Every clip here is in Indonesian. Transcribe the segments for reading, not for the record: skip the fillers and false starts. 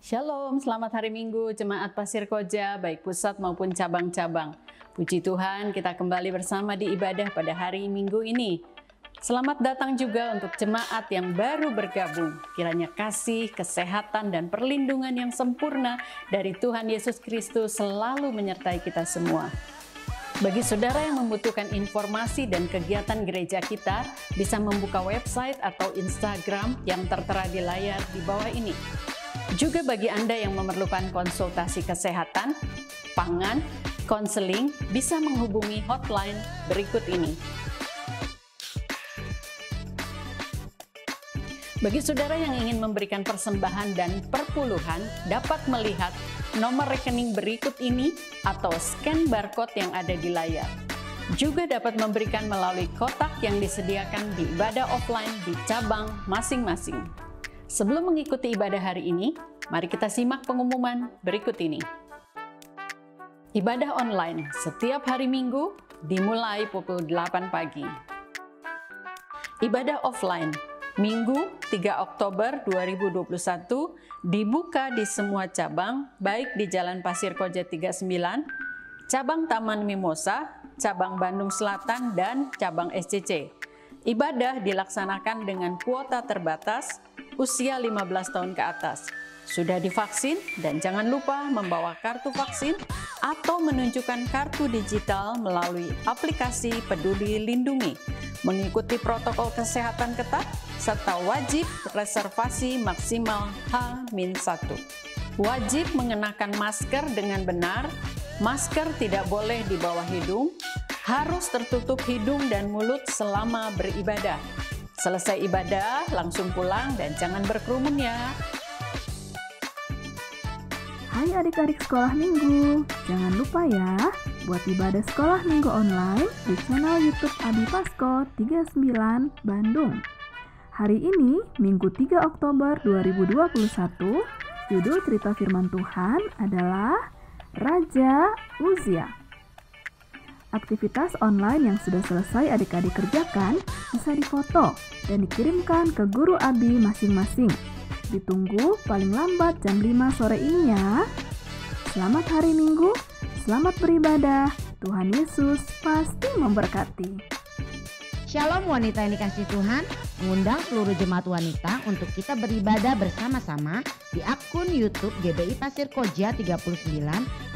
Shalom, selamat hari Minggu Jemaat Pasir Koja, baik pusat maupun cabang-cabang. Puji Tuhan, kita kembali bersama di ibadah pada hari Minggu ini. Selamat datang juga untuk jemaat yang baru bergabung. Kiranya kasih, kesehatan, dan perlindungan yang sempurna dari Tuhan Yesus Kristus selalu menyertai kita semua. Bagi saudara yang membutuhkan informasi dan kegiatan gereja kita, bisa membuka website atau Instagram yang tertera di layar di bawah ini. Juga bagi Anda yang memerlukan konsultasi kesehatan, pangan, konseling, bisa menghubungi hotline berikut ini. Bagi saudara yang ingin memberikan persembahan dan perpuluhan, dapat melihat nomor rekening berikut ini atau scan barcode yang ada di layar. Juga dapat memberikan melalui kotak yang disediakan di ibadah offline di cabang masing-masing. Sebelum mengikuti ibadah hari ini, mari kita simak pengumuman berikut ini. Ibadah online setiap hari Minggu dimulai pukul 8 pagi. Ibadah offline Minggu 3 Oktober 2021 dibuka di semua cabang, baik di Jalan Pasir Koja 39, Cabang Taman Mimosa, Cabang Bandung Selatan, dan Cabang SCC. Ibadah dilaksanakan dengan kuota terbatas, usia 15 tahun ke atas. Sudah divaksin dan jangan lupa membawa kartu vaksin atau menunjukkan kartu digital melalui aplikasi Peduli Lindungi, mengikuti protokol kesehatan ketat, serta wajib reservasi maksimal H-1. Wajib mengenakan masker dengan benar, masker tidak boleh di bawah hidung, harus tertutup hidung dan mulut selama beribadah. Selesai ibadah, langsung pulang dan jangan berkerumun ya. Hai adik-adik sekolah minggu, jangan lupa ya buat ibadah sekolah minggu online di channel YouTube Abi Pasko 39 Bandung. Hari ini, Minggu 3 Oktober 2021, judul cerita firman Tuhan adalah Raja Uzia. Aktivitas online yang sudah selesai adik-adik kerjakan bisa difoto dan dikirimkan ke guru Abi masing-masing. Ditunggu paling lambat jam 5 sore ini ya. Selamat hari Minggu, selamat beribadah. Tuhan Yesus pasti memberkati. Shalom wanita yang dikasihi Tuhan, mengundang seluruh jemaat wanita untuk kita beribadah bersama-sama di akun YouTube GBI Pasir Koja 39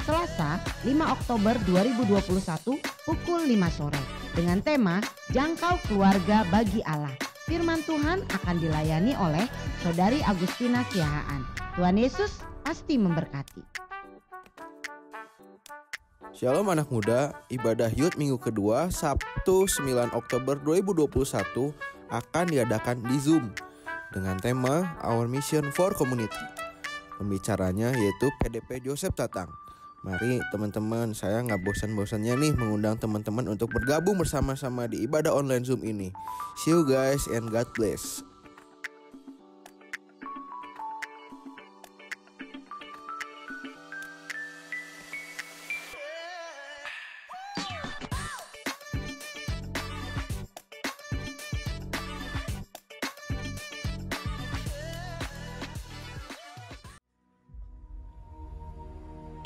Selasa 5 Oktober 2021 pukul 5 sore dengan tema Jangkau Keluarga Bagi Allah. Firman Tuhan akan dilayani oleh Saudari Agustina Siahaan. Tuhan Yesus pasti memberkati. Shalom anak muda, ibadah Youth minggu kedua Sabtu 9 Oktober 2021 akan diadakan di Zoom dengan tema Our Mission for Community. Pembicaranya yaitu PDP Joseph Tatang. Mari teman-teman, saya nggak bosan-bosannya nih mengundang teman-teman untuk bergabung bersama-sama di ibadah online Zoom ini. See you guys and God bless.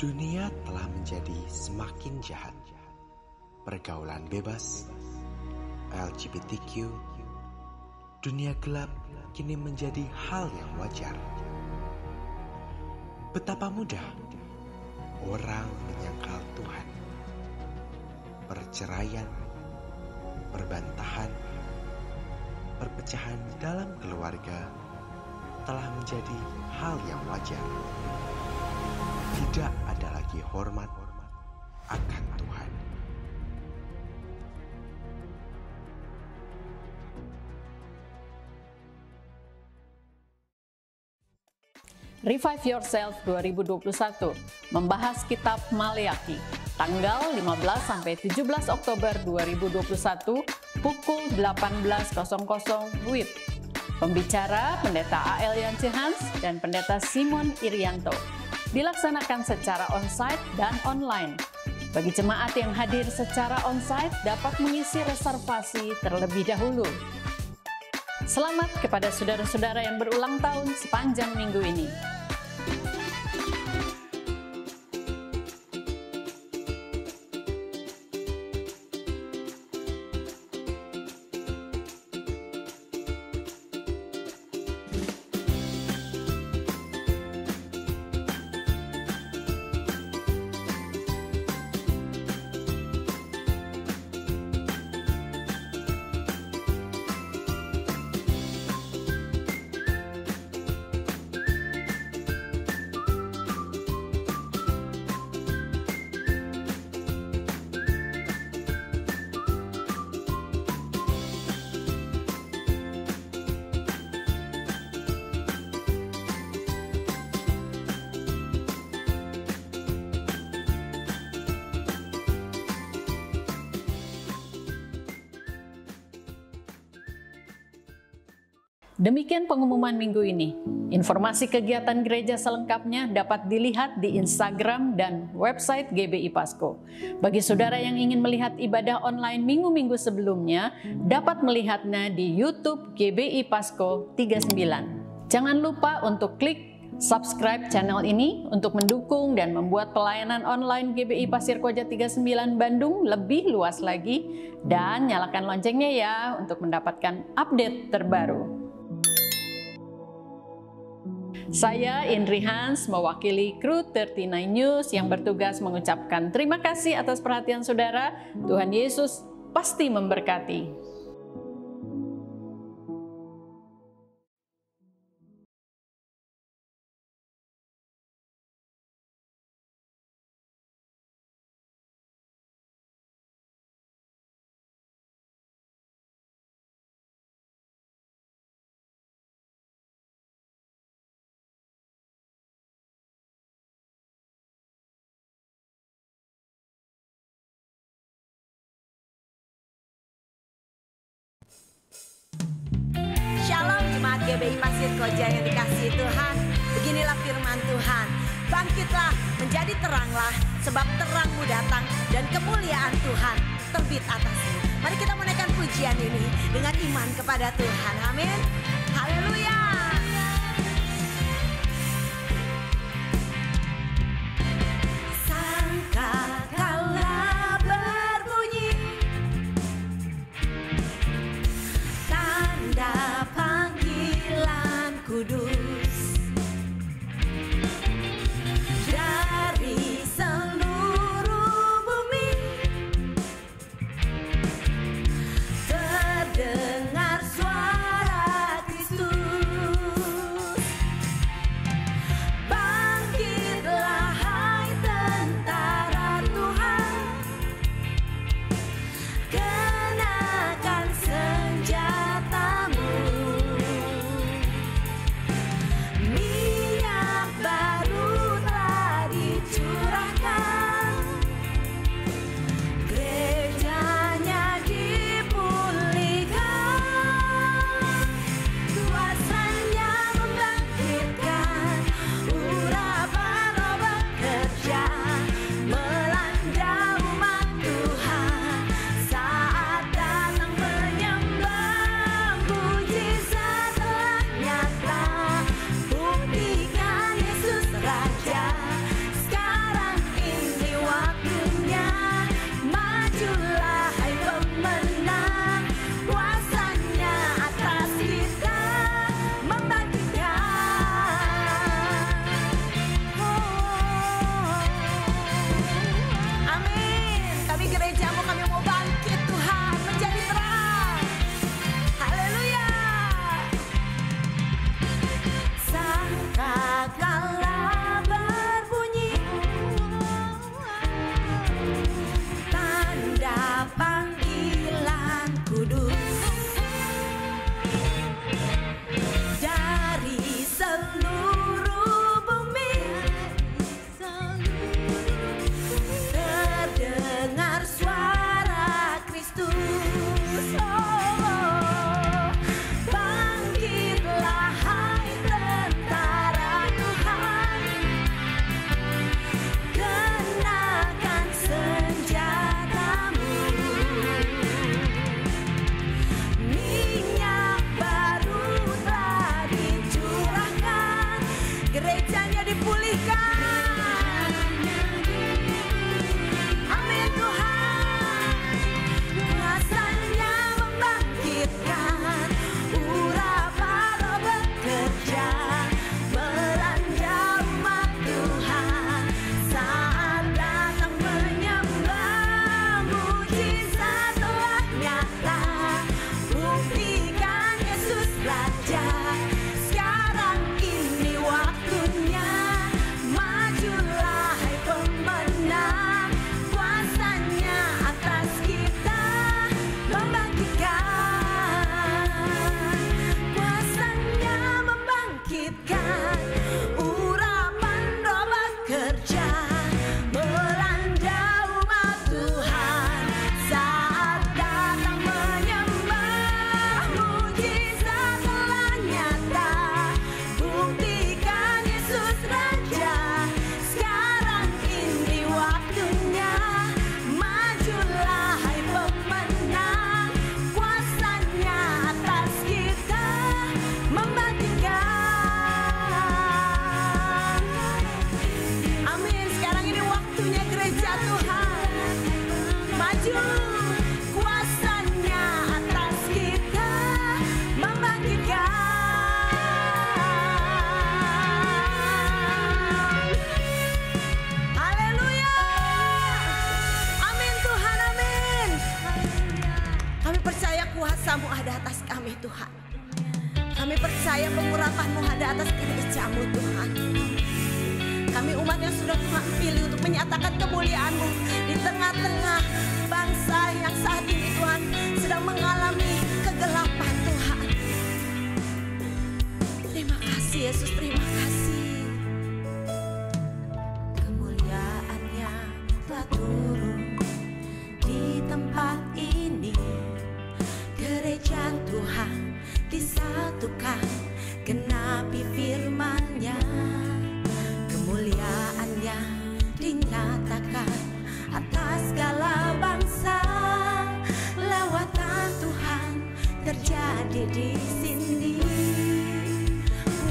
Dunia telah menjadi semakin jahat. Pergaulan bebas, LGBTQ, dunia gelap kini menjadi hal yang wajar. Betapa mudah orang menyangkal Tuhan. Perceraian, perbantahan, perpecahan dalam keluarga telah menjadi hal yang wajar. Tidak ada lagi hormat akan Tuhan. Revive Yourself 2021 membahas kitab Maleakhi tanggal 15 sampai 17 Oktober 2021 pukul 18.00 WIB. Pembicara Pendeta A.L. Yance Hans dan Pendeta Simon Irianto. Dilaksanakan secara onsite dan online. Bagi jemaat yang hadir secara onsite dapat mengisi reservasi terlebih dahulu. Selamat kepada saudara-saudara yang berulang tahun sepanjang minggu ini. Demikian pengumuman minggu ini. Informasi kegiatan gereja selengkapnya dapat dilihat di Instagram dan website GBI Pasko. Bagi saudara yang ingin melihat ibadah online minggu-minggu sebelumnya, dapat melihatnya di YouTube GBI Pasko 39. Jangan lupa untuk klik subscribe channel ini untuk mendukung dan membuat pelayanan online GBI Pasir Koja 39 Bandung lebih luas lagi, dan nyalakan loncengnya ya untuk mendapatkan update terbaru. Saya Indri Hans mewakili kru 39 News yang bertugas mengucapkan terima kasih atas perhatian saudara. Tuhan Yesus pasti memberkati. Shalom jemaat GBI Pasir Koja yang dikasihi Tuhan. Beginilah firman Tuhan. Bangkitlah, menjadi teranglah, sebab terangmu datang dan kemuliaan Tuhan terbit atasmu. Mari kita menaikkan pujian ini dengan iman kepada Tuhan. Amin. Haleluya. Sangkakala berbunyi tanda panggilan kudus dari seluruh bumi, terdengar suara Kristus. kuasa-Mu ada atas kami Tuhan. Kami percaya pengurapan-Mu ada atas gereja-Mu Tuhan. Kami umat yang sudah Tuhan pilih untuk menyatakan kemuliaan-Mu di tengah-tengah bangsa yang saat ini Tuhan sedang mengalami kegelapan Tuhan. Terima kasih Yesus, terima kasih. Kemuliaan-Nya telah turun di tempat ini. Gereja Tuhan disatukan, genapi firman-Nya. Kemuliaan-Nya dinyatakan atas segala bangsa. Lawatan Tuhan terjadi di sini.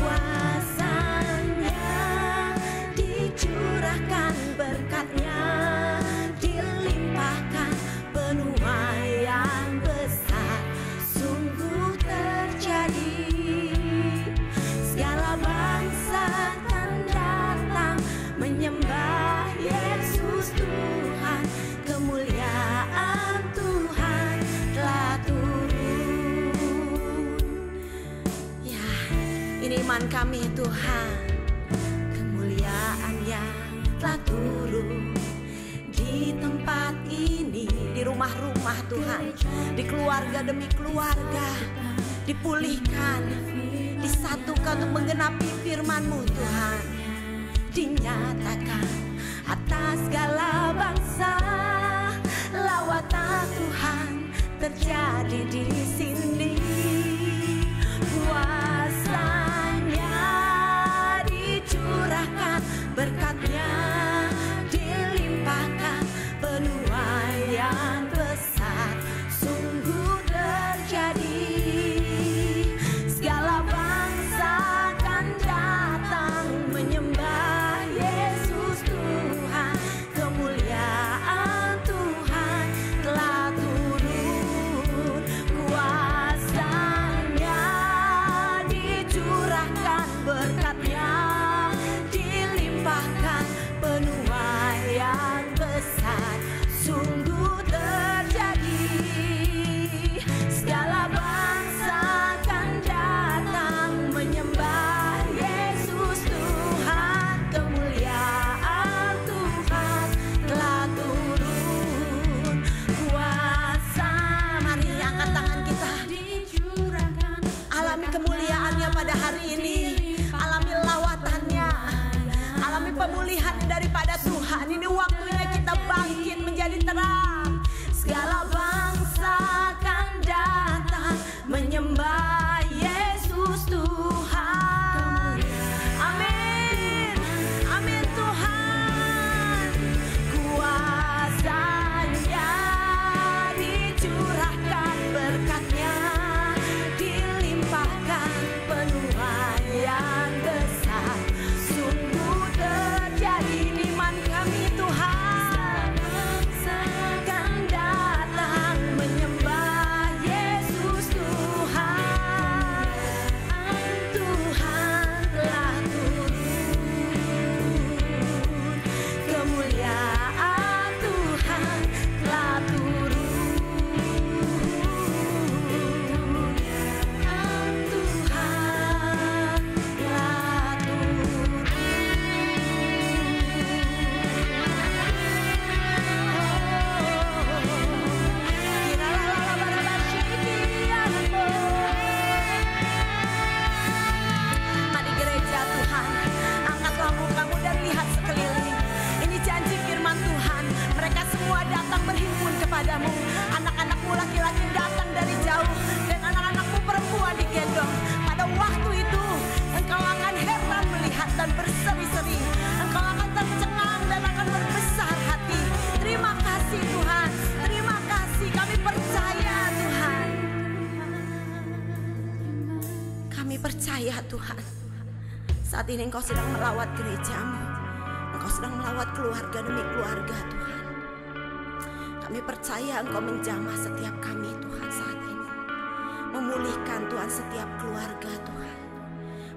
Kuasa-Nya dicurahkan, berkat-Nya dilimpahkan, penuaian besar sungguh terjadi. Segala bangsa akan datang menyembah Yesus Tuhan. Kemuliaan Tuhan telah turun. Ya, ini iman kami Tuhan. Kemuliaan-Nya telah turun di tempat ini, di rumah-rumah Tuhan, di keluarga demi keluarga, dipulihkan, disatukan untuk menggenapi firman-Mu Tuhan. Dinyatakan atas segala bangsa. Lawatan Tuhan terjadi di sini. Kuasa-Nya dicurahkan, berkat-Nya dilimpahkan, penuaian besar sungguh terjadi. Segala bangsa akan datang menyembah Yesus Tuhan. Kemuliaan Tuhan telah turun. Kuasa-Nya dicurahkan, berkat-Nya dilimpahkan, penuaian besar sungguh terjadi. Segala bangsa akan datang menyembah Yesus Tuhan. Kemuliaan Tuhan telah turun. Kuasa, mari angkat tangan kita. Alami kemuliaan-Nya pada hari ini. Alami lawatan-Nya. Alami pemulihan daripada Tuhan. Ini waktunya kita bangkit menjadi terang. Segala bangsa akan datang menyembah Yesus Tuhan. Amin. Amin Tuhan. Kuasa-Nya dicurahkan, berkat-Nya dilimpahkan, penuaian besar sungguh terjadi. Iman kami Tuhan akan datang menyembah Yesus Tuhan. Tuhan telah turun. Kemuliaan Tuhan telah turun. Kemuliaan Tuhan telah turun. Mari gereja Tuhan, angkatlah mukamu dan lihat sekeliling. Ini janji firman Tuhan. Mereka semua datang berhimpun kepadamu. Anak-anakmu laki-laki datang dari jauh, dan anak-anakmu perempuan digendong. Pada waktu itu engkau akan heran melihat dan berseri-seri. Engkau akan tercengang dan akan berbesar hati. Terima kasih Tuhan. Terima kasih, kami percaya Tuhan. Kami percaya Tuhan. Saat ini Engkau sedang melawat gereja-Mu. Engkau sedang melawat keluarga demi keluarga Tuhan. Kami percaya Engkau menjamah setiap kami Tuhan saat ini. Memulihkan Tuhan setiap keluarga Tuhan.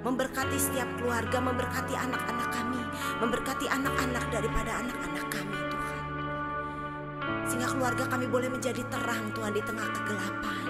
Memberkati setiap keluarga, memberkati anak-anak kami. Memberkati anak-anak daripada anak-anak kami Tuhan. Sehingga keluarga kami boleh menjadi terang Tuhan di tengah kegelapan.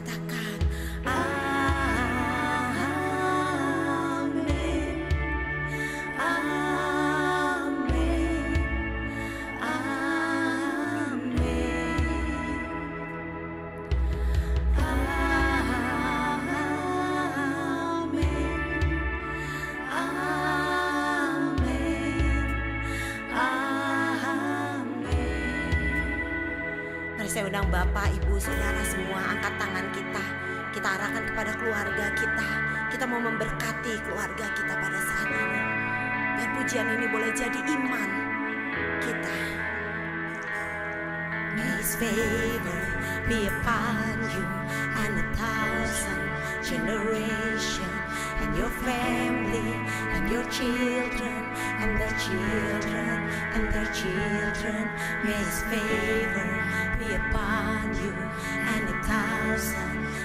katakan amin, amin, Mari saya undang Bapak, Ibu, Saudara semua, angkat tangan kita. Kita arahkan kepada keluarga kita. Kita mau memberkati keluarga kita pada saat ini. Biar pujian ini boleh jadi iman kita. May His favor be upon you and 1,000 generations, and your family and your children and their children and their children. May His favor be upon you and 1,000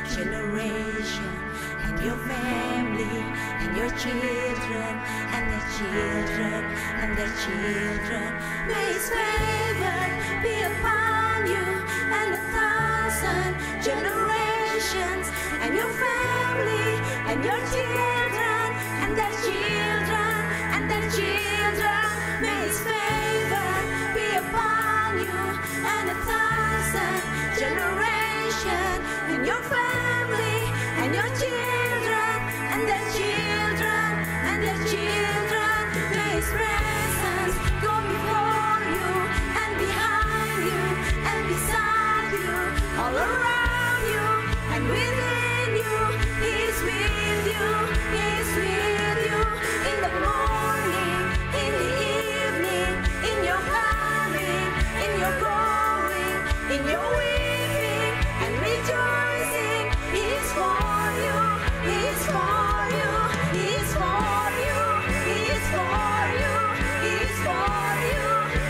generations, and your family and your children and their children and their children. May His favor be upon you and 1,000 generations, and your family and your children and their children and their children. May His favor be upon you and 1,000 generations, and your family and your children and their children and their children. May His presence go before you and behind you and beside you, all around you and within you. He is with you, He is with you, in the morning, in the evening, in your coming, in your going, in your weeping and rejoicing. He is for you, He is for you, He is for you, He is for you, He is for you,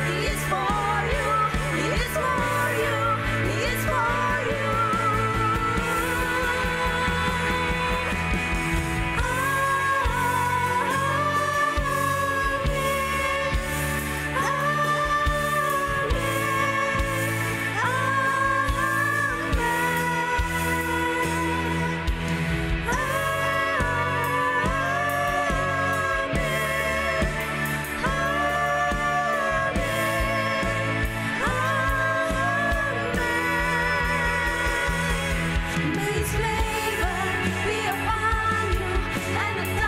He is for you, He is for you, He is for you. May His favor be upon you and 1,000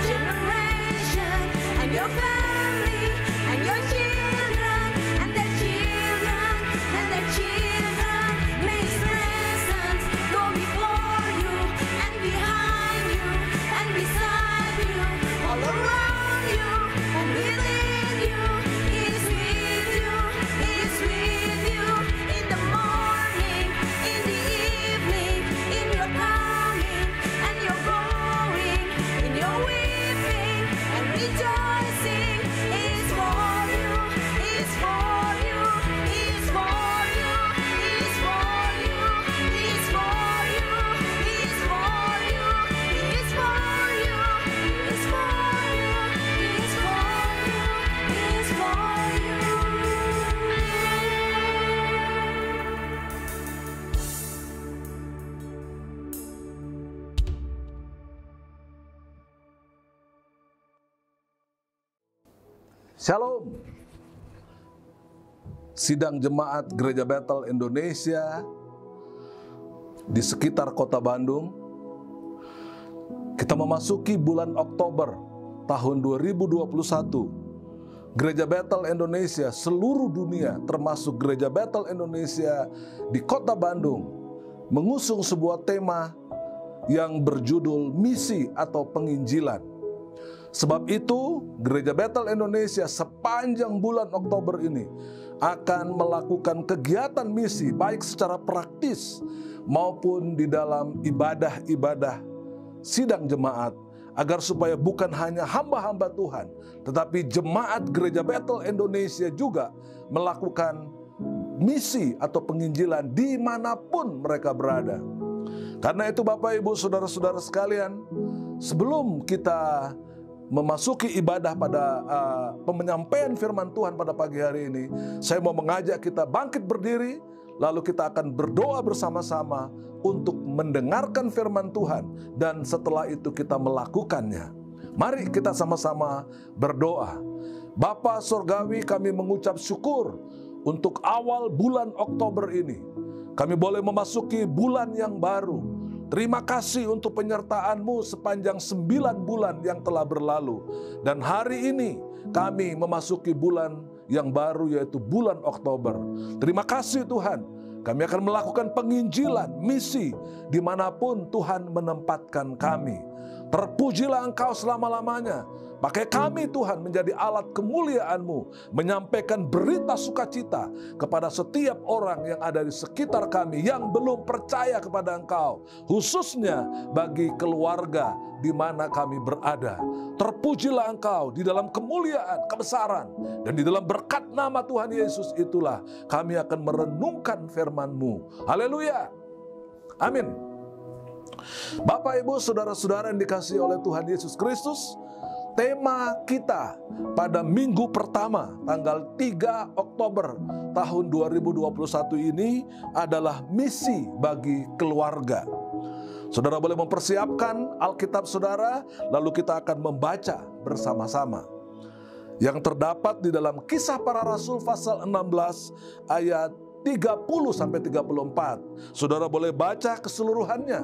generations, and your family and your children and their children and their children. May His presence go before you and behind you and beside you, all around you and within you. He is with you, He is with you, in the morning, in the evening, in your coming and your going, in your weeping and rejoicing. He is for you, He is for you, He is for you, He is for you, He is for you, He is for you, He is for you, He is for you, He is for you, He is for you. Shalom. Sidang Jemaat Gereja Bethel Indonesia di sekitar kota Bandung. Kita memasuki bulan Oktober tahun 2021. Gereja Bethel Indonesia seluruh dunia, termasuk Gereja Bethel Indonesia di kota Bandung, mengusung sebuah tema yang berjudul misi atau penginjilan. Sebab itu, Gereja Bethel Indonesia sepanjang bulan Oktober ini akan melakukan kegiatan misi baik secara praktis maupun di dalam ibadah-ibadah sidang jemaat, agar supaya bukan hanya hamba-hamba Tuhan, tetapi jemaat Gereja Bethel Indonesia juga melakukan misi atau penginjilan dimanapun mereka berada. Karena itu Bapak Ibu Saudara-saudara sekalian, sebelum kita memasuki ibadah pada penyampaian firman Tuhan pada pagi hari ini, saya mau mengajak kita bangkit berdiri, lalu kita akan berdoa bersama-sama untuk mendengarkan firman Tuhan, dan setelah itu kita melakukannya. Mari kita sama-sama berdoa. Bapa Surgawi, kami mengucap syukur untuk awal bulan Oktober ini. Kami boleh memasuki bulan yang baru. Terima kasih untuk penyertaan-Mu sepanjang 9 bulan yang telah berlalu. Dan hari ini kami memasuki bulan yang baru, yaitu bulan Oktober. Terima kasih Tuhan. Kami akan melakukan penginjilan, misi, dimanapun Tuhan menempatkan kami. Terpujilah Engkau selama-lamanya. Pakai kami Tuhan menjadi alat kemuliaan-Mu, menyampaikan berita sukacita kepada setiap orang yang ada di sekitar kami yang belum percaya kepada Engkau, khususnya bagi keluarga di mana kami berada. Terpujilah Engkau di dalam kemuliaan, kebesaran, dan di dalam berkat nama Tuhan Yesus itulah kami akan merenungkan firman-Mu. Haleluya. Amin. Bapak, Ibu, saudara-saudara yang dikasihi oleh Tuhan Yesus Kristus, tema kita pada minggu pertama tanggal 3 Oktober tahun 2021 ini adalah misi bagi keluarga. Saudara boleh mempersiapkan Alkitab saudara, lalu kita akan membaca bersama-sama yang terdapat di dalam Kisah Para Rasul pasal 16 ayat 30-34. Saudara boleh baca keseluruhannya.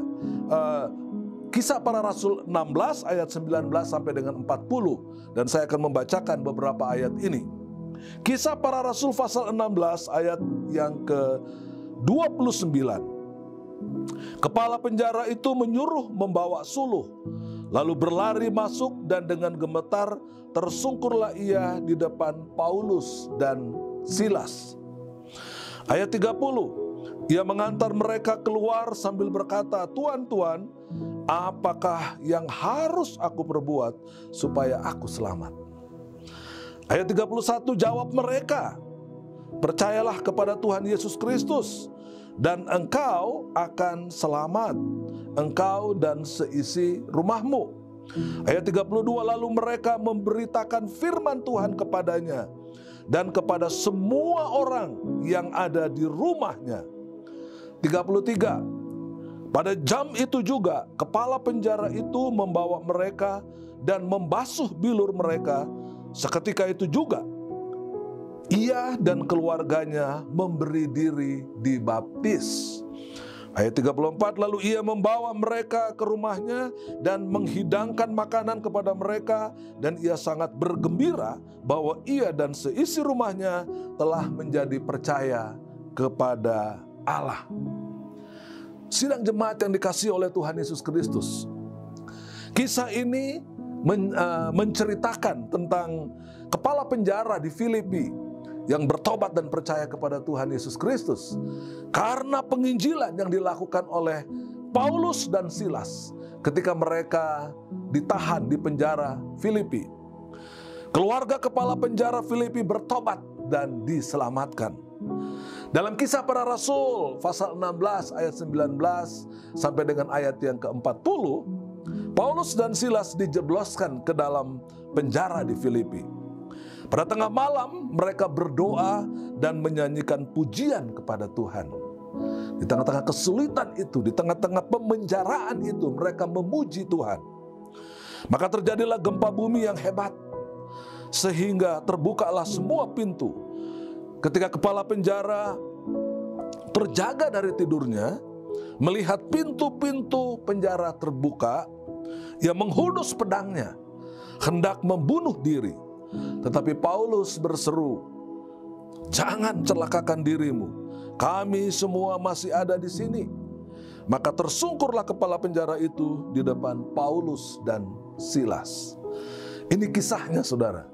Kisah Para Rasul 16 ayat 19 sampai dengan 40. Dan saya akan membacakan beberapa ayat ini. Kisah Para Rasul pasal 16 ayat yang ke-29. Kepala penjara itu menyuruh membawa suluh, lalu berlari masuk, dan dengan gemetar tersungkurlah ia di depan Paulus dan Silas. Ayat 30, ia mengantar mereka keluar sambil berkata, "Tuan, Tuan, apakah yang harus aku perbuat supaya aku selamat?" Ayat 31, jawab mereka, "Percayalah kepada Tuhan Yesus Kristus, dan engkau akan selamat, engkau dan seisi rumahmu." Ayat 32, lalu mereka memberitakan firman Tuhan kepadanya dan kepada semua orang yang ada di rumahnya. 33, pada jam itu juga kepala penjara itu membawa mereka dan membasuh bilur mereka. Seketika itu juga ia dan keluarganya memberi diri dibaptis. Ayat 34, lalu ia membawa mereka ke rumahnya dan menghidangkan makanan kepada mereka, dan ia sangat bergembira bahwa ia dan seisi rumahnya telah menjadi percaya kepada Allah. Sidang jemaat yang dikasihi oleh Tuhan Yesus Kristus, kisah ini menceritakan tentang kepala penjara di Filipi yang bertobat dan percaya kepada Tuhan Yesus Kristus karena penginjilan yang dilakukan oleh Paulus dan Silas ketika mereka ditahan di penjara Filipi. Keluarga kepala penjara Filipi bertobat dan diselamatkan. Dalam Kisah Para Rasul pasal 16 ayat 19 sampai dengan ayat yang ke-40, Paulus dan Silas dijebloskan ke dalam penjara di Filipi. Pada tengah malam mereka berdoa dan menyanyikan pujian kepada Tuhan. Di tengah-tengah kesulitan itu, di tengah-tengah pemenjaraan itu, mereka memuji Tuhan. Maka terjadilah gempa bumi yang hebat, sehingga terbukalah semua pintu. Ketika kepala penjara terjaga dari tidurnya, melihat pintu-pintu penjara terbuka, ia menghunus pedangnya, hendak membunuh diri. Tetapi Paulus berseru, "Jangan celakakan dirimu, kami semua masih ada di sini." Maka tersungkurlah kepala penjara itu di depan Paulus dan Silas. Ini kisahnya, saudara.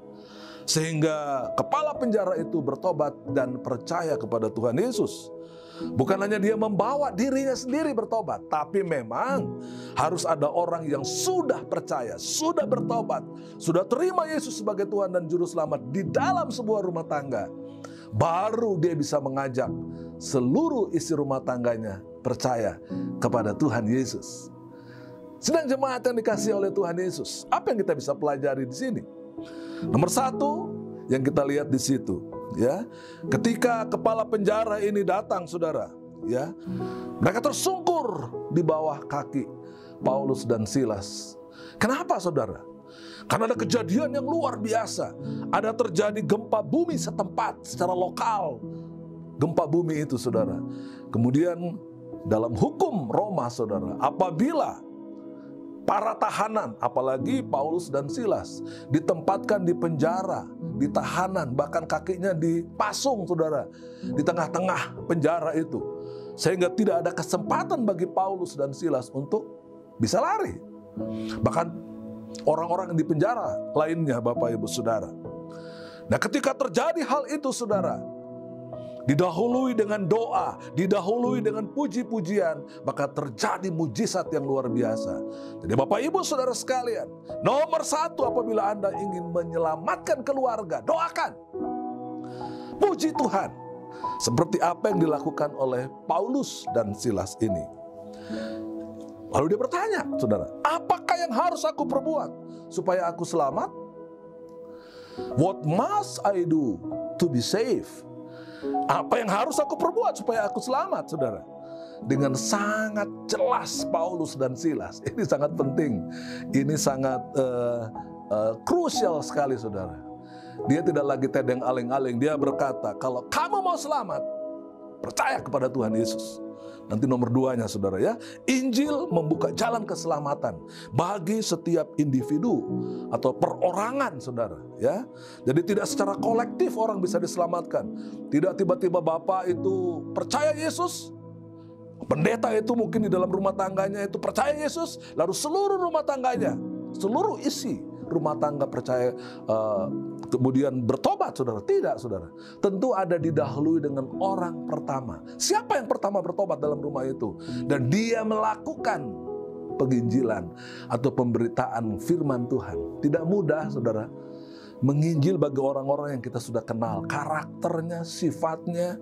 Sehingga kepala penjara itu bertobat dan percaya kepada Tuhan Yesus. Bukan hanya dia membawa dirinya sendiri bertobat, tapi memang harus ada orang yang sudah percaya, sudah bertobat, sudah terima Yesus sebagai Tuhan dan Juru Selamat di dalam sebuah rumah tangga. Baru dia bisa mengajak seluruh isi rumah tangganya percaya kepada Tuhan Yesus. Sedang jemaat yang dikasihi oleh Tuhan Yesus, apa yang kita bisa pelajari di sini? Nomor satu yang kita lihat di situ, ya, ketika kepala penjara ini datang, saudara, ya, mereka tersungkur di bawah kaki Paulus dan Silas. Kenapa, saudara? Karena ada kejadian yang luar biasa. Ada terjadi gempa bumi setempat secara lokal. Gempa bumi itu, saudara. Kemudian dalam hukum Roma, saudara, apabila para tahanan, apalagi Paulus dan Silas, ditempatkan di penjara, di tahanan, bahkan kakinya dipasung, saudara, di tengah-tengah penjara itu, sehingga tidak ada kesempatan bagi Paulus dan Silas untuk bisa lari. Bahkan orang-orang yang di penjara lainnya, Bapak Ibu Saudara. Nah, ketika terjadi hal itu, saudara, didahului dengan doa, didahului dengan puji-pujian, maka terjadi mujizat yang luar biasa. Jadi Bapak Ibu Saudara sekalian, nomor satu, apabila Anda ingin menyelamatkan keluarga, doakan. Puji Tuhan. Seperti apa yang dilakukan oleh Paulus dan Silas ini. Lalu dia bertanya, saudara, apakah yang harus aku perbuat supaya aku selamat? What must I do to be safe? Apa yang harus aku perbuat supaya aku selamat, saudara? Dengan sangat jelas Paulus dan Silas. Ini sangat penting. Ini sangat krusial sekali, saudara. Dia tidak lagi tedeng aling-aling. Dia berkata, kalau kamu mau selamat, percaya kepada Tuhan Yesus. Nanti nomor 2-nya, saudara, ya, Injil membuka jalan keselamatan bagi setiap individu atau perorangan, saudara, ya. Jadi tidak secara kolektif orang bisa diselamatkan. Tidak tiba-tiba Bapak itu percaya Yesus, pendeta itu mungkin di dalam rumah tangganya itu percaya Yesus, lalu seluruh rumah tangganya, seluruh isi rumah tangga percaya, kemudian bertobat, saudara. Tidak, saudara. Tentu ada didahului dengan orang pertama. Siapa yang pertama bertobat dalam rumah itu? Dan dia melakukan penginjilan atau pemberitaan firman Tuhan. Tidak mudah, saudara, menginjil bagi orang-orang yang kita sudah kenal karakternya, sifatnya,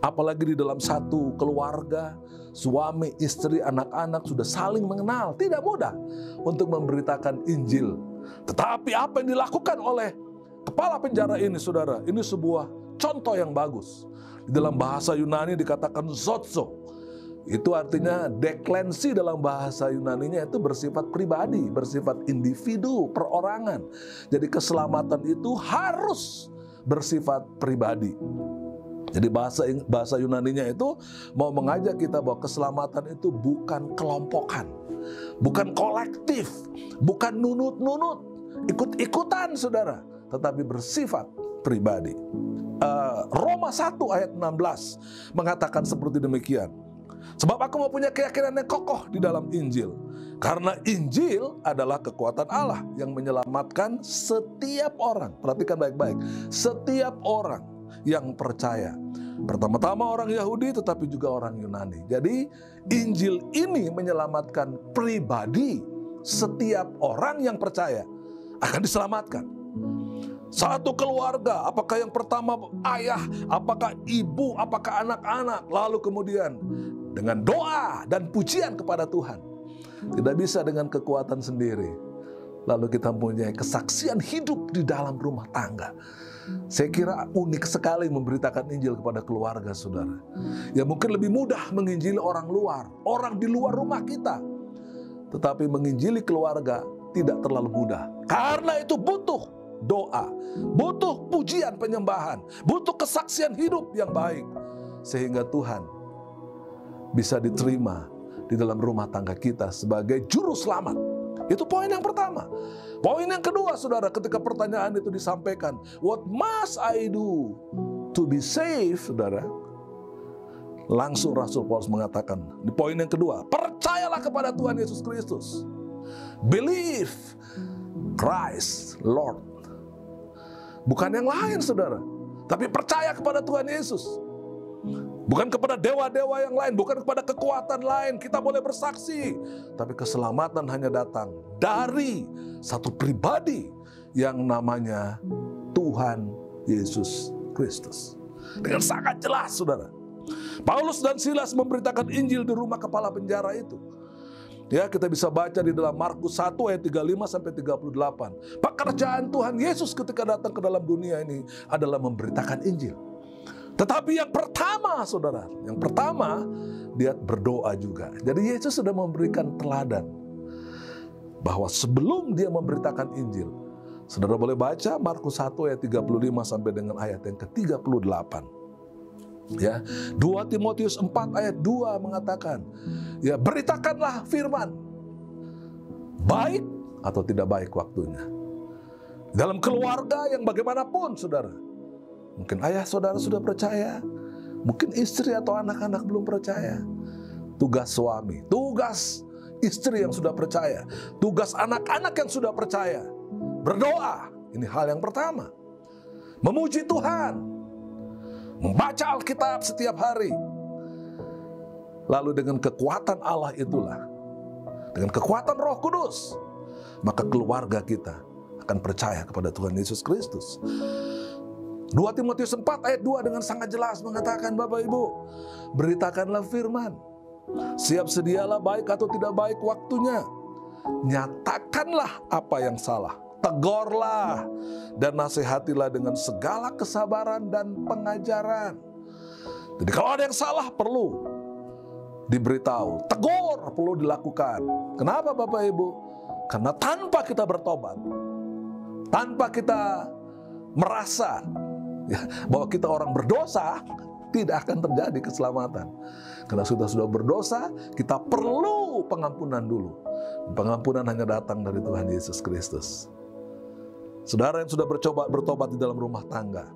apalagi di dalam satu keluarga, suami, istri, anak-anak sudah saling mengenal. Tidak mudah untuk memberitakan Injil. Tetapi apa yang dilakukan oleh kepala penjara ini, saudara, ini sebuah contoh yang bagus. Di dalam bahasa Yunani dikatakan zozo. Itu artinya deklensi dalam bahasa Yunaninya itu bersifat pribadi, bersifat individu, perorangan. Jadi keselamatan itu harus bersifat pribadi. Jadi bahasa Yunaninya itu mau mengajak kita bahwa keselamatan itu bukan kelompokan, bukan kolektif, bukan nunut-nunut, ikut-ikutan, saudara, tetapi bersifat pribadi. Roma 1 ayat 16 mengatakan seperti demikian. Sebab aku mau punya keyakinan yang kokoh di dalam Injil. Karena Injil adalah kekuatan Allah yang menyelamatkan setiap orang. Perhatikan baik-baik. Setiap orang yang percaya. Pertama-tama orang Yahudi tetapi juga orang Yunani. Jadi Injil ini menyelamatkan pribadi. Setiap orang yang percaya akan diselamatkan. Satu keluarga, apakah yang pertama ayah, apakah ibu, apakah anak-anak, lalu kemudian dengan doa dan pujian kepada Tuhan. Tidak bisa dengan kekuatan sendiri. Lalu kita punya kesaksian hidup di dalam rumah tangga. Saya kira unik sekali memberitakan Injil kepada keluarga, saudara. Ya mungkin lebih mudah menginjili orang luar, orang di luar rumah kita. Tetapi menginjili keluarga tidak terlalu mudah. Karena itu butuh doa, butuh pujian penyembahan, butuh kesaksian hidup yang baik. Sehingga Tuhan bisa diterima di dalam rumah tangga kita sebagai juru selamat. Itu poin yang pertama. Poin yang kedua, saudara, ketika pertanyaan itu disampaikan, what must I do to be saved, saudara? Langsung Rasul Paulus mengatakan, di poin yang kedua, percayalah kepada Tuhan Yesus Kristus. Believe Christ Lord. Bukan yang lain, saudara. Tapi percaya kepada Tuhan Yesus. Bukan kepada dewa-dewa yang lain, bukan kepada kekuatan lain. Kita boleh bersaksi. Tapi keselamatan hanya datang dari satu pribadi yang namanya Tuhan Yesus Kristus. Dengan sangat jelas, saudara. Paulus dan Silas memberitakan Injil di rumah kepala penjara itu. Ya, kita bisa baca di dalam Markus 1 ayat 35 sampai 38. Pekerjaan Tuhan Yesus ketika datang ke dalam dunia ini adalah memberitakan Injil. Tetapi yang pertama, saudara, dia berdoa juga. Jadi Yesus sudah memberikan teladan bahwa sebelum dia memberitakan Injil, saudara boleh baca Markus 1 ayat 35 sampai dengan ayat yang ke-38. Ya, 2 Timotius 4 ayat 2 mengatakan, ya, beritakanlah firman, baik atau tidak baik waktunya. Dalam keluarga yang bagaimanapun, saudara, mungkin ayah saudara sudah percaya, mungkin istri atau anak-anak belum percaya. Tugas suami, tugas istri yang sudah percaya, tugas anak-anak yang sudah percaya, berdoa. Ini hal yang pertama. Memuji Tuhan, membaca Alkitab setiap hari. Lalu dengan kekuatan Allah itulah, dengan kekuatan Roh Kudus, maka keluarga kita akan percaya kepada Tuhan Yesus Kristus. 2 Timotius 4 ayat 2 dengan sangat jelas mengatakan, Bapak Ibu, beritakanlah firman. Siap sedialah baik atau tidak baik waktunya. Nyatakanlah apa yang salah. Tegurlah dan nasihatilah dengan segala kesabaran dan pengajaran. Jadi kalau ada yang salah perlu diberitahu, tegur perlu dilakukan. Kenapa Bapak Ibu? Karena tanpa kita bertobat, tanpa kita merasa bahwa kita orang berdosa, tidak akan terjadi keselamatan. Karena sudah berdosa, kita perlu pengampunan dulu. Pengampunan hanya datang dari Tuhan Yesus Kristus. Saudara yang sudah bertobat di dalam rumah tangga,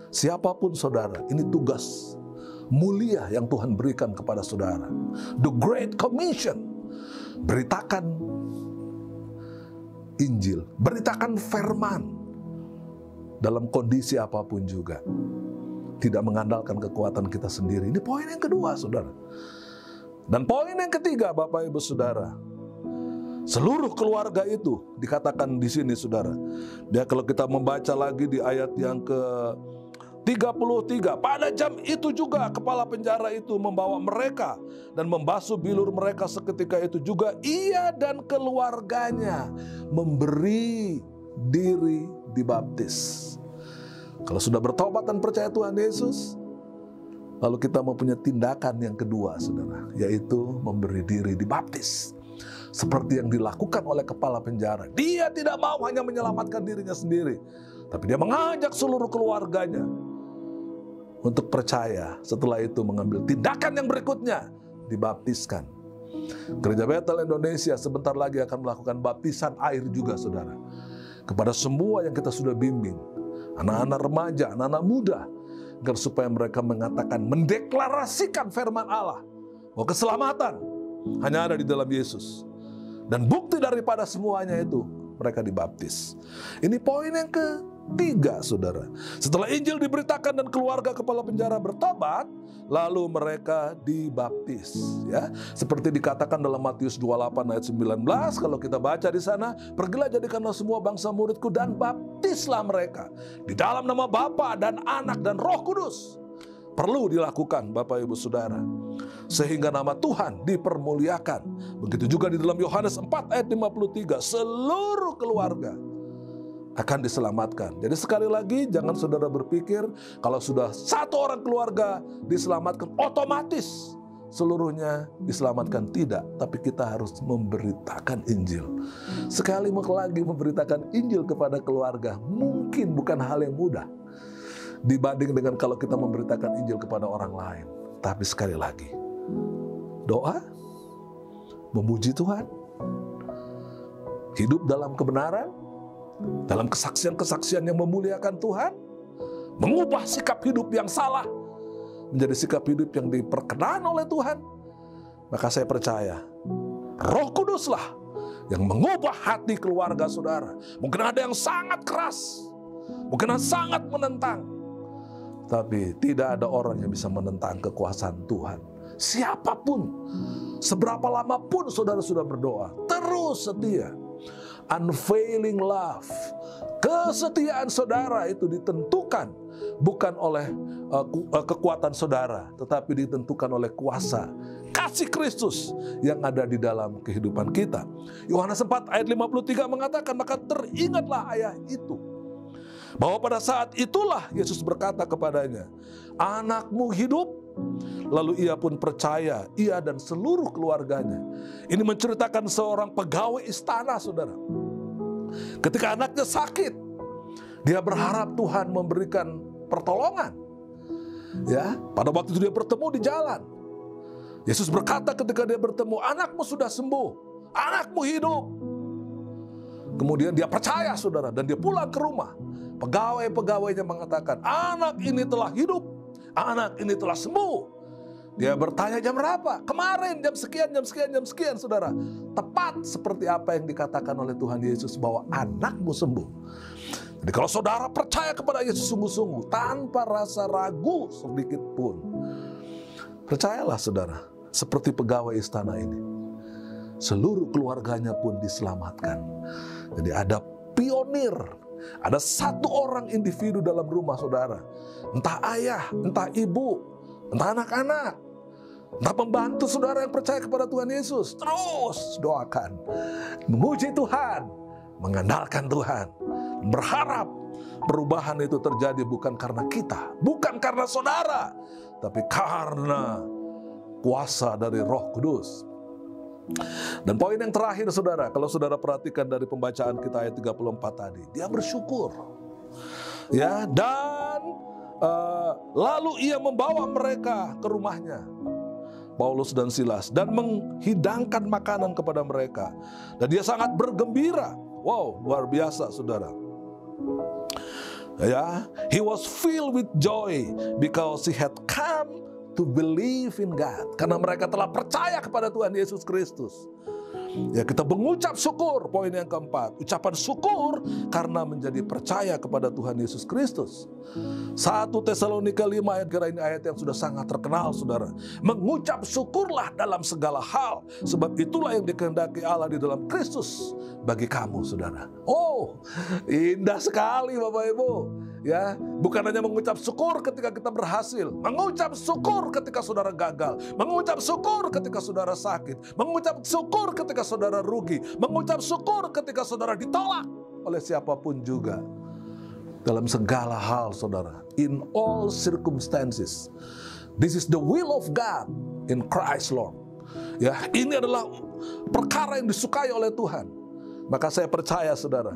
siapapun saudara, ini tugas mulia yang Tuhan berikan kepada saudara. The Great Commission. Beritakan Injil, beritakan firman dalam kondisi apapun juga. Tidak mengandalkan kekuatan kita sendiri. Ini poin yang kedua, saudara. Dan poin yang ketiga, Bapak Ibu Saudara, seluruh keluarga itu dikatakan di sini, saudara. Dia kalau kita membaca lagi di ayat yang ke-33, pada jam itu juga kepala penjara itu membawa mereka dan membasuh bilur mereka. Seketika itu juga ia dan keluarganya memberi diri dibaptis. Kalau sudah bertobat dan percaya Tuhan Yesus, lalu kita mempunyai tindakan yang kedua, saudara, yaitu memberi diri dibaptis. Seperti yang dilakukan oleh kepala penjara. Dia tidak mau hanya menyelamatkan dirinya sendiri, tapi dia mengajak seluruh keluarganya untuk percaya. Setelah itu mengambil tindakan yang berikutnya, dibaptiskan. Gereja Bethel Indonesia sebentar lagi akan melakukan baptisan air juga, saudara. Kepada semua yang kita sudah bimbing, anak-anak remaja, anak-anak muda, agar supaya mereka mengatakan, mendeklarasikan firman Allah, bahwa keselamatan hanya ada di dalam Yesus. Dan bukti daripada semuanya itu, mereka dibaptis. Ini poin yang ketiga, saudara. Setelah Injil diberitakan dan keluarga kepala penjara bertobat, lalu mereka dibaptis. Ya, seperti dikatakan dalam Matius 28 ayat 19, kalau kita baca di sana, pergilah jadikanlah semua bangsa muridku dan baptislah mereka di dalam nama Bapa dan Anak dan Roh Kudus. Perlu dilakukan, Bapak Ibu Saudara, sehingga nama Tuhan dipermuliakan. Begitu juga di dalam Yohanes 4 ayat 53, seluruh keluarga akan diselamatkan. Jadi sekali lagi, jangan saudara berpikir kalau sudah satu orang keluarga diselamatkan, otomatis seluruhnya diselamatkan. Tidak, tapi kita harus memberitakan Injil. Sekali lagi memberitakan Injil kepada keluarga mungkin bukan hal yang mudah dibanding dengan kalau kita memberitakan Injil kepada orang lain. Tapi sekali lagi, doa, memuji Tuhan, hidup dalam kebenaran, dalam kesaksian-kesaksian yang memuliakan Tuhan, mengubah sikap hidup yang salah menjadi sikap hidup yang diperkenan oleh Tuhan, maka saya percaya Roh Kuduslah yang mengubah hati keluarga saudara. Mungkin ada yang sangat keras, mungkin ada yang sangat menentang, tapi tidak ada orang yang bisa menentang kekuasaan Tuhan. Siapapun, seberapa lama pun saudara sudah berdoa, terus setia. Unfailing love. Kesetiaan saudara itu ditentukan bukan oleh kekuatan saudara, tetapi ditentukan oleh kuasa kasih Kristus yang ada di dalam kehidupan kita. Yohanes 4 ayat 53 mengatakan, maka teringatlah ayah itu, bahwa pada saat itulah Yesus berkata kepadanya, anakmu hidup. Lalu ia pun percaya, ia dan seluruh keluarganya. Ini menceritakan seorang pegawai istana, saudara. Ketika anaknya sakit, dia berharap Tuhan memberikan pertolongan. Ya, pada waktu itu dia bertemu di jalan. Yesus berkata ketika dia bertemu, anakmu sudah sembuh, anakmu hidup. Kemudian dia percaya, saudara, dan dia pulang ke rumah. Pegawai-pegawainya mengatakan, anak ini telah hidup, anak ini telah sembuh. Dia bertanya jam berapa? Kemarin jam sekian, jam sekian, jam sekian, saudara. Tepat seperti apa yang dikatakan oleh Tuhan Yesus bahwa anakmu sembuh. Jadi kalau saudara percaya kepada Yesus sungguh-sungguh, tanpa rasa ragu sedikit pun, percayalah saudara, seperti pegawai istana ini, seluruh keluarganya pun diselamatkan. Jadi ada pionir, ada satu orang individu dalam rumah saudara, entah ayah, entah ibu, entah anak-anak, entah pembantu saudara yang percaya kepada Tuhan Yesus, terus doakan, memuji Tuhan, mengandalkan Tuhan, berharap perubahan itu terjadi bukan karena kita, bukan karena saudara, tapi karena kuasa dari Roh Kudus. Dan poin yang terakhir saudara, kalau saudara perhatikan dari pembacaan kita ayat 34 tadi, dia bersyukur. Ya, dan lalu ia membawa mereka ke rumahnya, Paulus dan Silas, dan menghidangkan makanan kepada mereka. Dan dia sangat bergembira. Wow, luar biasa saudara. Ya, he was filled with joy because he had come to believe in God. Karena mereka telah percaya kepada Tuhan Yesus Kristus. Ya, kita mengucap syukur, poin yang keempat. Ucapan syukur karena menjadi percaya kepada Tuhan Yesus Kristus. 1 Tesalonika 5 ayat, kira ini ayat yang sudah sangat terkenal saudara. Mengucap syukurlah dalam segala hal, sebab itulah yang dikehendaki Allah di dalam Kristus bagi kamu saudara. Oh, indah sekali Bapak Ibu. Ya, bukan hanya mengucap syukur ketika kita berhasil, mengucap syukur ketika saudara gagal, mengucap syukur ketika saudara sakit, mengucap syukur ketika saudara rugi, mengucap syukur ketika saudara ditolak oleh siapapun juga. Dalam segala hal saudara, in all circumstances, this is the will of God in Christ Lord. Ya, ini adalah perkara yang disukai oleh Tuhan. Maka saya percaya saudara,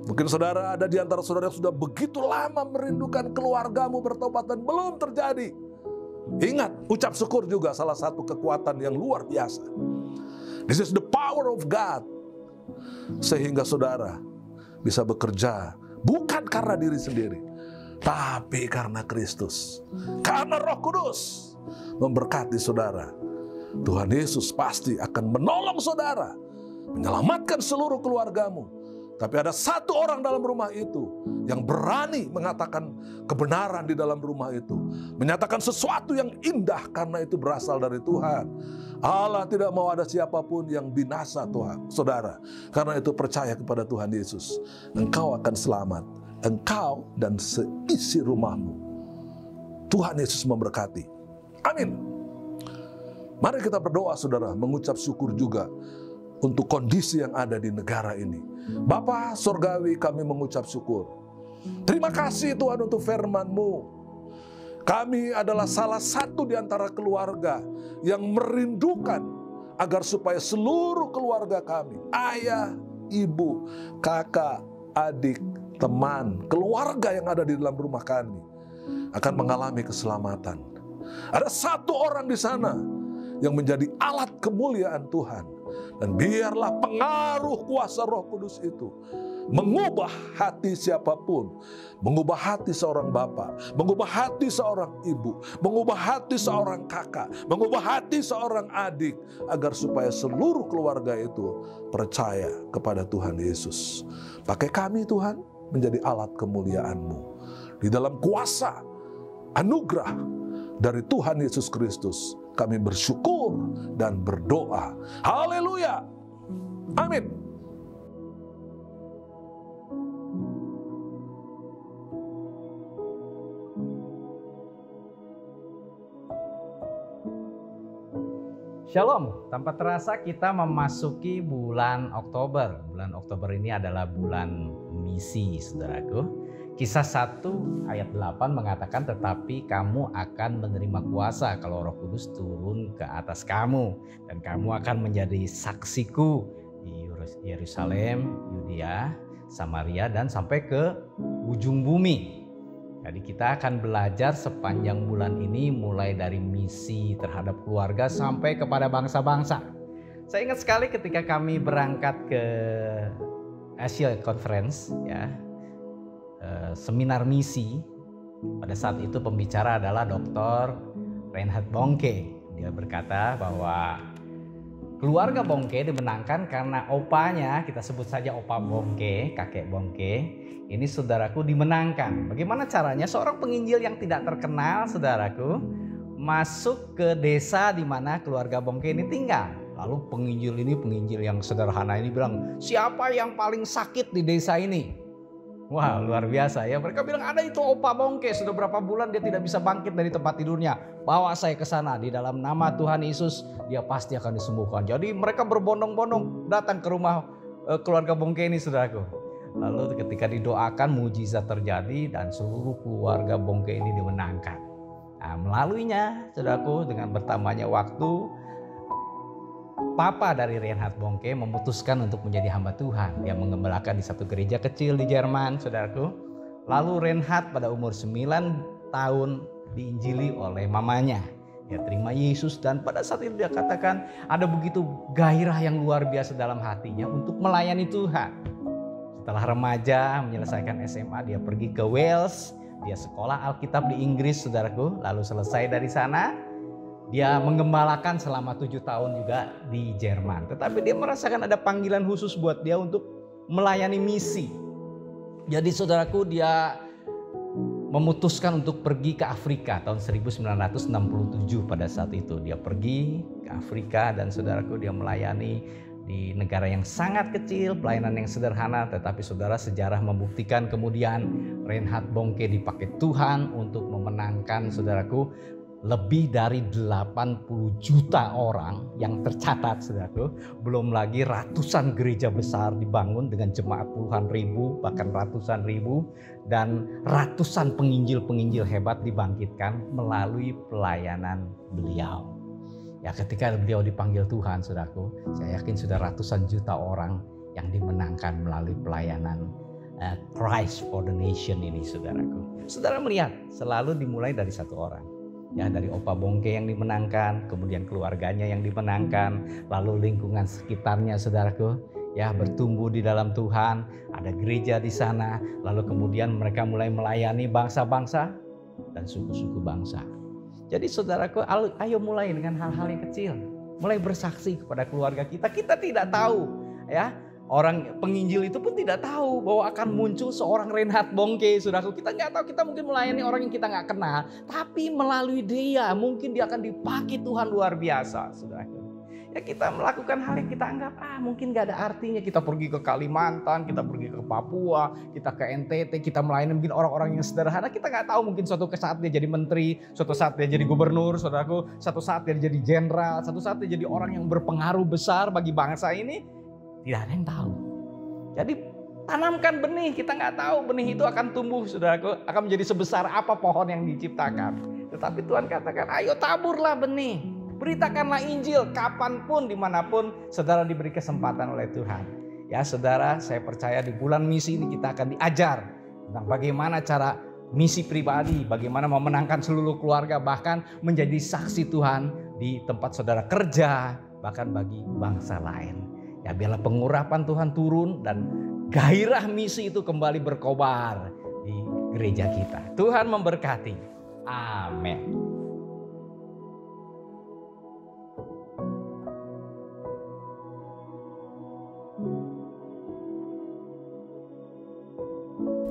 mungkin saudara ada di antara saudara yang sudah begitu lama merindukan keluargamu bertobat dan belum terjadi. Ingat, ucap syukur juga salah satu kekuatan yang luar biasa. This is the power of God. Sehingga saudara bisa bekerja bukan karena diri sendiri, tapi karena Kristus. Karena Roh Kudus memberkati saudara. Tuhan Yesus pasti akan menolong saudara, menyelamatkan seluruh keluargamu. Tapi ada satu orang dalam rumah itu yang berani mengatakan kebenaran di dalam rumah itu, menyatakan sesuatu yang indah karena itu berasal dari Tuhan. Allah tidak mau ada siapapun yang binasa Tuhan, saudara. Karena itu percaya kepada Tuhan Yesus, engkau akan selamat, engkau dan seisi rumahmu. Tuhan Yesus memberkati. Amin. Mari kita berdoa saudara, mengucap syukur juga untuk kondisi yang ada di negara ini. Bapa Sorgawi, kami mengucap syukur. Terima kasih Tuhan untuk firman-Mu. Kami adalah salah satu di antara keluarga yang merindukan agar supaya seluruh keluarga kami, ayah, ibu, kakak, adik, teman, keluarga yang ada di dalam rumah kami akan mengalami keselamatan. Ada satu orang di sana yang menjadi alat kemuliaan Tuhan. Dan biarlah pengaruh kuasa Roh Kudus itu mengubah hati siapapun, mengubah hati seorang bapak, mengubah hati seorang ibu, mengubah hati seorang kakak, mengubah hati seorang adik, agar supaya seluruh keluarga itu percaya kepada Tuhan Yesus. Pakai kami Tuhan menjadi alat kemuliaan-Mu di dalam kuasa anugerah dari Tuhan Yesus Kristus. Kami bersyukur dan berdoa. Haleluya. Amin. Shalom, tanpa terasa kita memasuki bulan Oktober. Bulan Oktober ini adalah bulan misi, saudaraku. Kisah 1 ayat 8 mengatakan, tetapi kamu akan menerima kuasa kalau Roh Kudus turun ke atas kamu. Dan kamu akan menjadi saksiku di Yerusalem, Yudea, Samaria, dan sampai ke ujung bumi. Jadi kita akan belajar sepanjang bulan ini mulai dari misi terhadap keluarga sampai kepada bangsa-bangsa. Saya ingat sekali ketika kami berangkat ke Asia Conference, ya, seminar misi. Pada saat itu pembicara adalah Dr. Reinhard Bonnke. Dia berkata bahwa keluarga Bonnke dimenangkan karena opanya, kita sebut saja Opa Bonnke, kakek Bonnke. Ini saudaraku dimenangkan. Bagaimana caranya? Seorang penginjil yang tidak terkenal, saudaraku, masuk ke desa di mana keluarga Bonnke ini tinggal. Lalu penginjil yang sederhana ini bilang, siapa yang paling sakit di desa ini? Wah, luar biasa ya. Mereka bilang, ada itu Opa Bonnke, sudah berapa bulan dia tidak bisa bangkit dari tempat tidurnya. Bawa saya ke sana, di dalam nama Tuhan Yesus dia pasti akan disembuhkan. Jadi mereka berbondong-bondong datang ke rumah keluarga Bonnke ini, saudaraku. Lalu ketika didoakan, mujizat terjadi dan seluruh keluarga Bonnke ini dimenangkan. Nah, melaluinya, saudaraku, dengan bertambahnya waktu, Papa dari Reinhard Bonnke memutuskan untuk menjadi hamba Tuhan. Dia mengembalakan di satu gereja kecil di Jerman, saudaraku. Lalu Reinhard pada umur 9 tahun diinjili oleh mamanya. Dia terima Yesus dan pada saat itu dia katakan ada begitu gairah yang luar biasa dalam hatinya untuk melayani Tuhan. Setelah remaja menyelesaikan SMA, dia pergi ke Wales, dia sekolah Alkitab di Inggris, saudaraku. Lalu selesai dari sana, dia menggembalakan selama 7 tahun juga di Jerman. Tetapi dia merasakan ada panggilan khusus buat dia untuk melayani misi. Jadi saudaraku, dia memutuskan untuk pergi ke Afrika tahun 1967 pada saat itu. Dia pergi ke Afrika dan saudaraku, dia melayani di negara yang sangat kecil, pelayanan yang sederhana, tetapi saudara, sejarah membuktikan kemudian Reinhard Bonnke dipakai Tuhan untuk memenangkan, saudaraku, lebih dari 80 juta orang yang tercatat, saudaraku. Belum lagi ratusan gereja besar dibangun dengan jemaat puluhan ribu, bahkan ratusan ribu, dan ratusan penginjil-penginjil hebat dibangkitkan melalui pelayanan beliau. Ya, ketika beliau dipanggil Tuhan, saudaraku, saya yakin sudah ratusan juta orang yang dimenangkan melalui pelayanan Christ for the Nation ini, saudaraku. Saudara melihat selalu dimulai dari satu orang. Ya, dari Opa Bonnke yang dimenangkan, kemudian keluarganya yang dimenangkan, lalu lingkungan sekitarnya, saudaraku, ya, bertumbuh di dalam Tuhan. Ada gereja di sana, lalu kemudian mereka mulai melayani bangsa-bangsa dan suku-suku bangsa. Jadi saudaraku, ayo mulai dengan hal-hal yang kecil. Mulai bersaksi kepada keluarga kita. Kita tidak tahu, ya. Orang penginjil itu pun tidak tahu bahwa akan muncul seorang Reinhard Bonnke, saudaraku. Kita nggak tahu, kita mungkin melayani orang yang kita nggak kenal. Tapi melalui dia, mungkin dia akan dipakai Tuhan luar biasa, saudaraku. Ya, kita melakukan hal yang kita anggap mungkin gak ada artinya. Kita pergi ke Kalimantan, kita pergi ke Papua, kita ke NTT, kita melayani mungkin orang-orang yang sederhana. Kita gak tahu, mungkin suatu saat dia jadi menteri, suatu saat dia jadi gubernur, saudaraku, suatu saat dia jadi jenderal, suatu saat dia jadi orang yang berpengaruh besar bagi bangsa ini. Tidak ada yang tahu. Jadi tanamkan benih, kita gak tahu benih itu akan tumbuh, saudaraku, akan menjadi sebesar apa pohon yang diciptakan. Tetapi Tuhan katakan, ayo taburlah benih. Beritakanlah Injil kapanpun, dimanapun saudara diberi kesempatan oleh Tuhan. Ya saudara, saya percaya di bulan misi ini kita akan diajar tentang bagaimana cara misi pribadi, bagaimana memenangkan seluruh keluarga, bahkan menjadi saksi Tuhan di tempat saudara kerja, bahkan bagi bangsa lain. Ya, biarlah pengurapan Tuhan turun dan gairah misi itu kembali berkobar di gereja kita. Tuhan memberkati. Amin.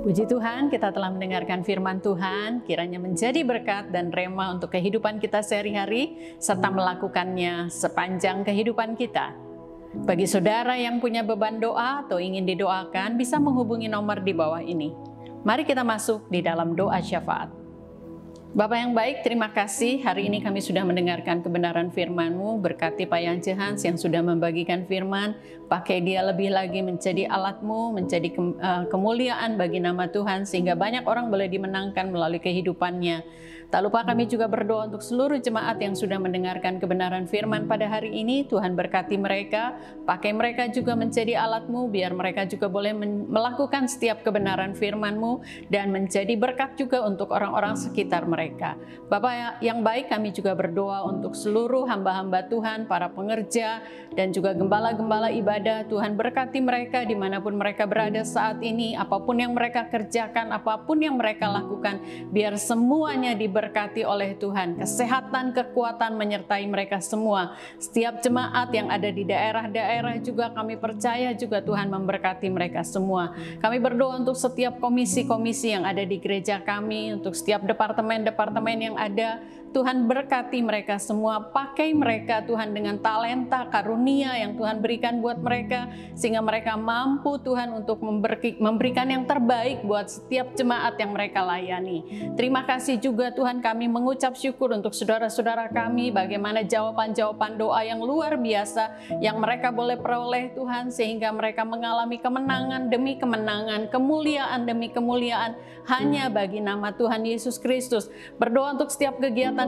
Puji Tuhan, kita telah mendengarkan firman Tuhan, kiranya menjadi berkat dan rema untuk kehidupan kita sehari-hari, serta melakukannya sepanjang kehidupan kita. Bagi saudara yang punya beban doa atau ingin didoakan, bisa menghubungi nomor di bawah ini. Mari kita masuk di dalam doa syafaat. Bapak yang baik, terima kasih. Hari ini kami sudah mendengarkan kebenaran firman-Mu. Berkati Pak Yance Hans yang sudah membagikan firman. Pakai dia lebih lagi menjadi alat-Mu, menjadi kemuliaan bagi nama Tuhan, sehingga banyak orang boleh dimenangkan melalui kehidupannya. Tak lupa kami juga berdoa untuk seluruh jemaat yang sudah mendengarkan kebenaran firman pada hari ini. Tuhan berkati mereka, pakai mereka juga menjadi alat-Mu, biar mereka juga boleh melakukan setiap kebenaran firman-Mu dan menjadi berkat juga untuk orang-orang sekitar mereka. Bapak yang baik, kami juga berdoa untuk seluruh hamba-hamba Tuhan, para pengerja, dan juga gembala-gembala ibadah. Tuhan berkati mereka dimanapun mereka berada saat ini, apapun yang mereka kerjakan, apapun yang mereka lakukan, biar semuanya diberkati oleh Tuhan. Kesehatan, kekuatan menyertai mereka semua. Setiap jemaat yang ada di daerah-daerah juga kami percaya juga Tuhan memberkati mereka semua. Kami berdoa untuk setiap komisi-komisi yang ada di gereja kami, untuk setiap departemen-departemen yang ada. Tuhan berkati mereka semua, pakai mereka Tuhan dengan talenta, karunia yang Tuhan berikan buat mereka, sehingga mereka mampu Tuhan untuk memberikan yang terbaik buat setiap jemaat yang mereka layani. Terima kasih juga Tuhan, kami mengucap syukur untuk saudara-saudara kami, bagaimana jawaban-jawaban doa yang luar biasa yang mereka boleh peroleh Tuhan, sehingga mereka mengalami kemenangan demi kemenangan, kemuliaan demi kemuliaan, hanya bagi nama Tuhan Yesus Kristus. Berdoa untuk setiap kegiatan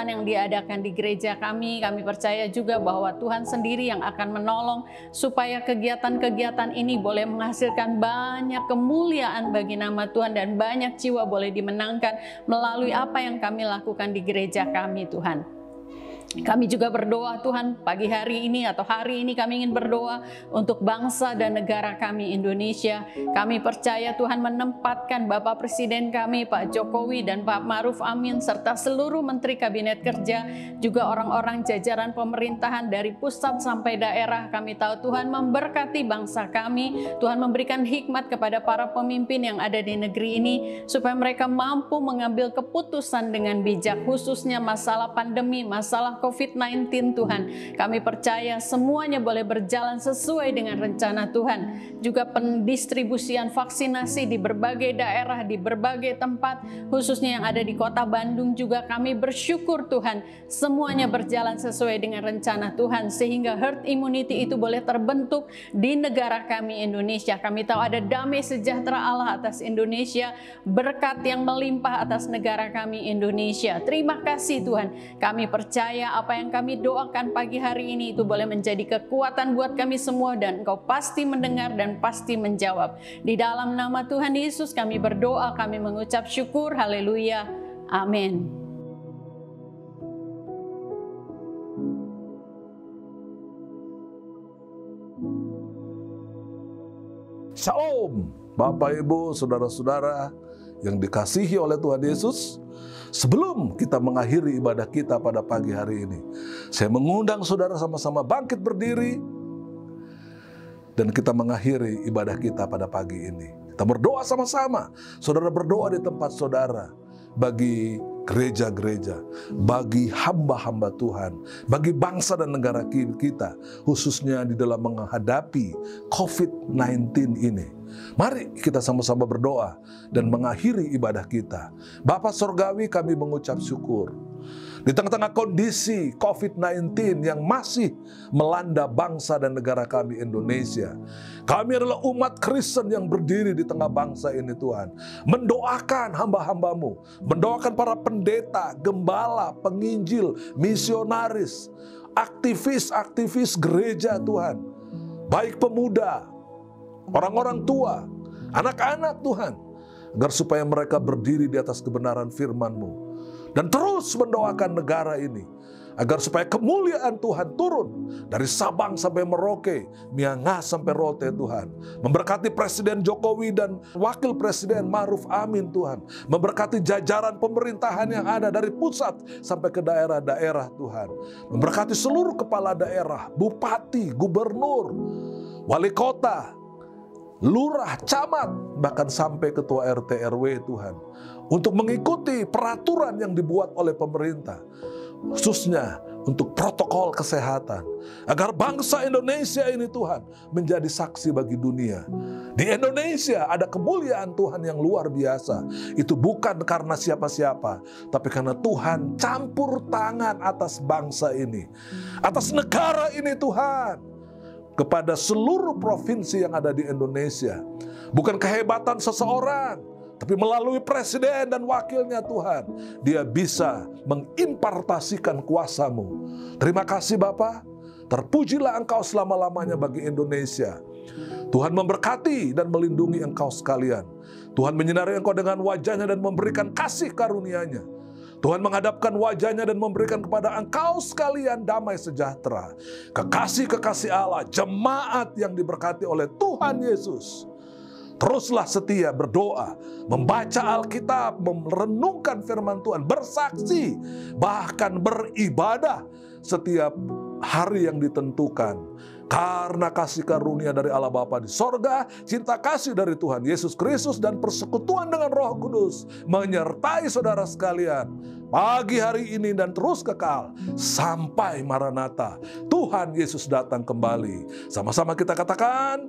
yang diadakan di gereja kami percaya juga bahwa Tuhan sendiri yang akan menolong supaya kegiatan-kegiatan ini boleh menghasilkan banyak kemuliaan bagi nama Tuhan dan banyak jiwa boleh dimenangkan melalui apa yang kami lakukan di gereja kami Tuhan. Kami juga berdoa Tuhan, pagi hari ini atau hari ini kami ingin berdoa untuk bangsa dan negara kami Indonesia. Kami percaya Tuhan menempatkan Bapak Presiden kami Pak Jokowi dan Pak Ma'ruf Amin serta seluruh Menteri Kabinet Kerja, juga orang-orang jajaran pemerintahan dari pusat sampai daerah. Kami tahu Tuhan memberkati bangsa kami, Tuhan memberikan hikmat kepada para pemimpin yang ada di negeri ini supaya mereka mampu mengambil keputusan dengan bijak, khususnya masalah pandemi, masalah COVID-19 Tuhan. Kami percaya semuanya boleh berjalan sesuai dengan rencana Tuhan. Juga pendistribusian vaksinasi di berbagai daerah, di berbagai tempat, khususnya yang ada di kota Bandung juga kami bersyukur Tuhan. Semuanya berjalan sesuai dengan rencana Tuhan sehingga herd immunity itu boleh terbentuk di negara kami Indonesia. Kami tahu ada damai sejahtera Allah atas Indonesia, berkat yang melimpah atas negara kami Indonesia. Terima kasih Tuhan. Kami percaya apa yang kami doakan pagi hari ini itu boleh menjadi kekuatan buat kami semua dan Engkau pasti mendengar dan pasti menjawab. Di dalam nama Tuhan Yesus kami berdoa, kami mengucap syukur. Haleluya. Amin. Shalom, Bapak Ibu, saudara-saudara yang dikasihi oleh Tuhan Yesus. Sebelum kita mengakhiri ibadah kita pada pagi hari ini, saya mengundang saudara sama-sama bangkit berdiri dan kita mengakhiri ibadah kita pada pagi ini. Kita berdoa sama-sama. Saudara berdoa di tempat saudara bagi gereja-gereja, bagi hamba-hamba Tuhan, bagi bangsa dan negara kita, khususnya di dalam menghadapi COVID-19 ini. Mari kita sama-sama berdoa dan mengakhiri ibadah kita. Bapa Sorgawi, kami mengucap syukur. Di tengah-tengah kondisi COVID-19 yang masih melanda bangsa dan negara kami Indonesia, kami adalah umat Kristen yang berdiri di tengah bangsa ini Tuhan. Mendoakan hamba-hambamu, mendoakan para pendeta, gembala, penginjil, misionaris, aktivis-aktivis gereja Tuhan. Baik pemuda, orang-orang tua, anak-anak Tuhan, agar supaya mereka berdiri di atas kebenaran firman-Mu. Dan terus mendoakan negara ini, agar supaya kemuliaan Tuhan turun dari Sabang sampai Merauke, Miangas sampai Rote Tuhan. Memberkati Presiden Jokowi dan Wakil Presiden Ma'ruf Amin Tuhan. Memberkati jajaran pemerintahan yang ada dari pusat sampai ke daerah-daerah Tuhan. Memberkati seluruh kepala daerah, bupati, gubernur, wali kota, lurah, camat, bahkan sampai ketua RT RW Tuhan. Untuk mengikuti peraturan yang dibuat oleh pemerintah. Khususnya untuk protokol kesehatan. Agar bangsa Indonesia ini Tuhan menjadi saksi bagi dunia. Di Indonesia ada kemuliaan Tuhan yang luar biasa. Itu bukan karena siapa-siapa, tapi karena Tuhan campur tangan atas bangsa ini. Atas negara ini Tuhan. Kepada seluruh provinsi yang ada di Indonesia. Bukan kehebatan seseorang, tapi melalui presiden dan wakilnya Tuhan, dia bisa mengimpartasikan kuasa-Mu. Terima kasih Bapa, terpujilah Engkau selama-lamanya bagi Indonesia. Tuhan memberkati dan melindungi engkau sekalian. Tuhan menyinari engkau dengan wajahnya dan memberikan kasih karunia-Nya. Tuhan menghadapkan wajahnya dan memberikan kepada engkau sekalian damai sejahtera. Kekasih-kekasih Allah, jemaat yang diberkati oleh Tuhan Yesus. Teruslah setia berdoa, membaca Alkitab, merenungkan firman Tuhan, bersaksi, bahkan beribadah setiap hari yang ditentukan. Karena kasih karunia dari Allah Bapa di sorga, cinta kasih dari Tuhan Yesus Kristus, dan persekutuan dengan Roh Kudus menyertai saudara sekalian pagi hari ini dan terus kekal sampai Maranatha. Tuhan Yesus datang kembali. Sama-sama kita katakan,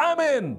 amin.